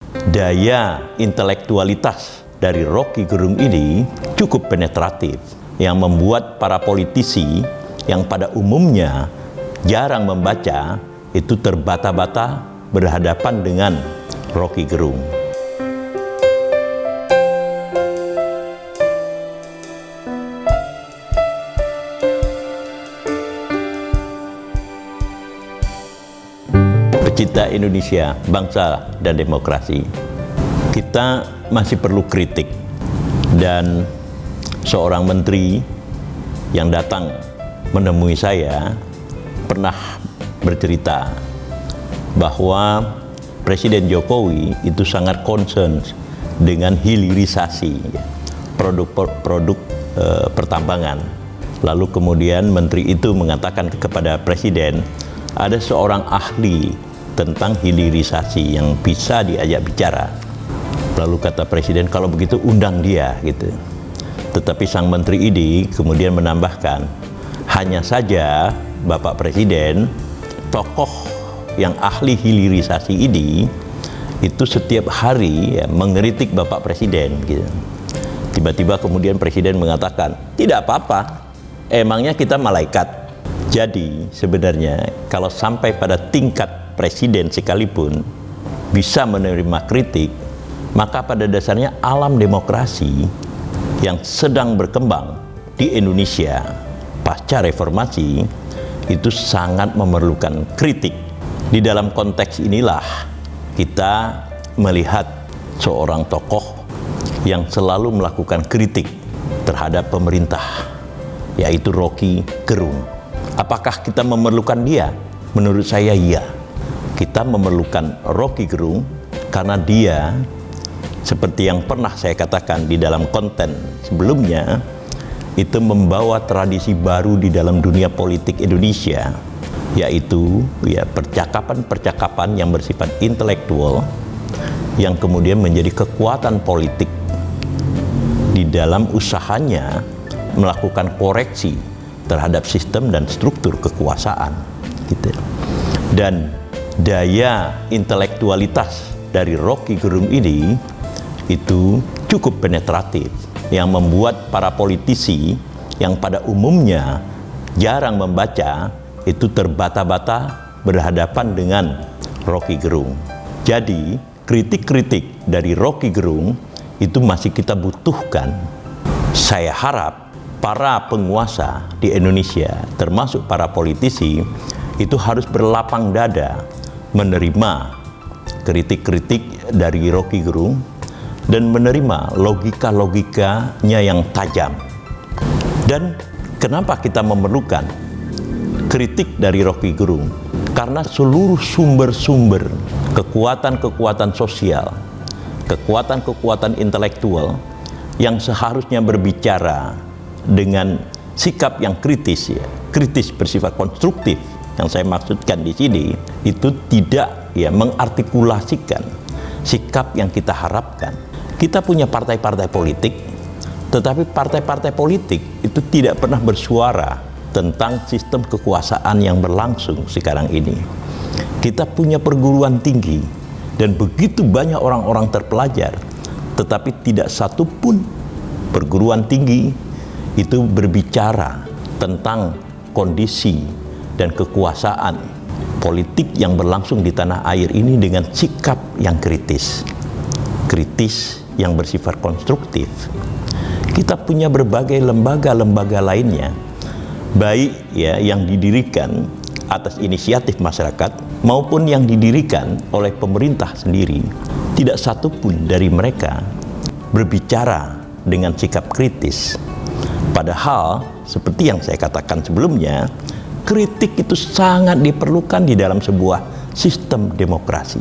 daya intelektualitas dari Rocky Gerung ini cukup penetratif yang membuat para politisi yang pada umumnya jarang membaca itu terbata-bata berhadapan dengan Rocky Gerung. Pecinta Indonesia, bangsa dan demokrasi, kita masih perlu kritik. Dan seorang menteri yang datang menemui saya pernah bercerita bahwa Presiden Jokowi itu sangat concern dengan hilirisasi produk pertambangan. Lalu kemudian menteri itu mengatakan kepada Presiden, ada seorang ahli tentang hilirisasi yang bisa diajak bicara. Lalu kata Presiden, kalau begitu undang dia gitu. Tetapi sang menteri ini kemudian menambahkan, hanya saja Bapak Presiden, tokoh yang ahli hilirisasi ini itu setiap hari mengkritik Bapak Presiden gitu. Tiba-tiba kemudian Presiden mengatakan, tidak apa-apa, emangnya kita malaikat. Jadi sebenarnya kalau sampai pada tingkat Presiden sekalipun bisa menerima kritik, maka pada dasarnya alam demokrasi yang sedang berkembang di Indonesia pasca reformasi itu sangat memerlukan kritik. Di dalam konteks inilah kita melihat seorang tokoh yang selalu melakukan kritik terhadap pemerintah, yaitu Rocky Gerung. Apakah kita memerlukan dia? Menurut saya iya. Kita memerlukan Rocky Gerung karena dia, seperti yang pernah saya katakan di dalam konten sebelumnya, itu membawa tradisi baru di dalam dunia politik Indonesia, yaitu percakapan-percakapan yang bersifat intelektual yang kemudian menjadi kekuatan politik di dalam usahanya melakukan koreksi terhadap sistem dan struktur kekuasaan gitu. Dan daya intelektualitas dari Rocky Gerung ini itu cukup penetratif yang membuat para politisi yang pada umumnya jarang membaca itu terbata-bata berhadapan dengan Rocky Gerung. Jadi kritik-kritik dari Rocky Gerung itu masih kita butuhkan. Saya harap para penguasa di Indonesia termasuk para politisi itu harus berlapang dada menerima kritik-kritik dari Rocky Gerung dan menerima logika-logikanya yang tajam. Dan kenapa kita memerlukan kritik dari Rocky Gerung? Karena seluruh sumber-sumber kekuatan-kekuatan sosial, kekuatan-kekuatan intelektual yang seharusnya berbicara dengan sikap yang kritis, kritis bersifat konstruktif, yang saya maksudkan di sini itu tidak mengartikulasikan sikap yang kita harapkan. Kita punya partai-partai politik, tetapi partai-partai politik itu tidak pernah bersuara tentang sistem kekuasaan yang berlangsung sekarang ini. Kita punya perguruan tinggi dan begitu banyak orang-orang terpelajar, tetapi tidak satu pun perguruan tinggi itu berbicara tentang kondisi dan kekuasaan politik yang berlangsung di tanah air ini dengan sikap yang kritis yang bersifat konstruktif. Kita punya berbagai lembaga-lembaga lainnya, baik yang didirikan atas inisiatif masyarakat maupun yang didirikan oleh pemerintah sendiri. Tidak satu pun dari mereka berbicara dengan sikap kritis. Padahal seperti yang saya katakan sebelumnya, kritik itu sangat diperlukan di dalam sebuah sistem demokrasi.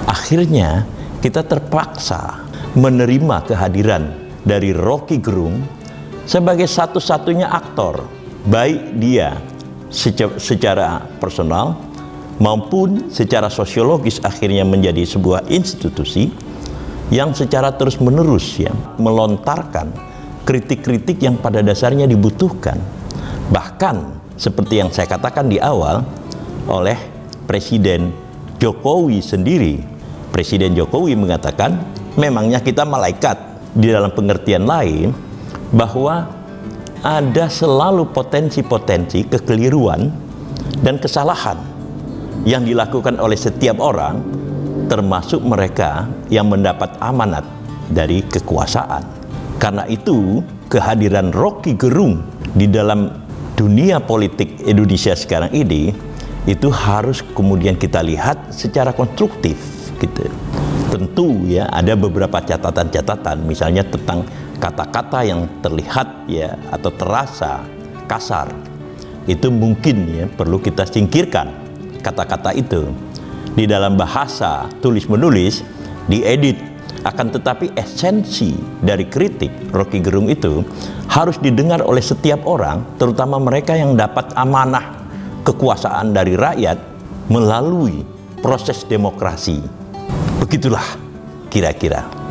Akhirnya kita terpaksa menerima kehadiran dari Rocky Gerung sebagai satu-satunya aktor, baik dia secara personal maupun secara sosiologis akhirnya menjadi sebuah institusi yang secara terus-menerus melontarkan kritik-kritik yang pada dasarnya dibutuhkan. Bahkan seperti yang saya katakan di awal oleh Presiden Jokowi sendiri Presiden Jokowi mengatakan, memangnya kita malaikat, di dalam pengertian lain bahwa ada selalu potensi-potensi kekeliruan dan kesalahan yang dilakukan oleh setiap orang, termasuk mereka yang mendapat amanat dari kekuasaan. Karena itu, kehadiran Rocky Gerung di dalam dunia politik Indonesia sekarang ini itu harus kemudian kita lihat secara konstruktif gitu. Tentu ya ada beberapa catatan-catatan, misalnya tentang kata-kata yang terlihat ya atau terasa kasar. Itu mungkin ya perlu kita singkirkan kata-kata itu. Di dalam bahasa tulis-menulis diedit. Akan tetapi esensi dari kritik Rocky Gerung itu harus didengar oleh setiap orang, terutama mereka yang dapat amanah kekuasaan dari rakyat melalui proses demokrasi. Begitulah kira-kira.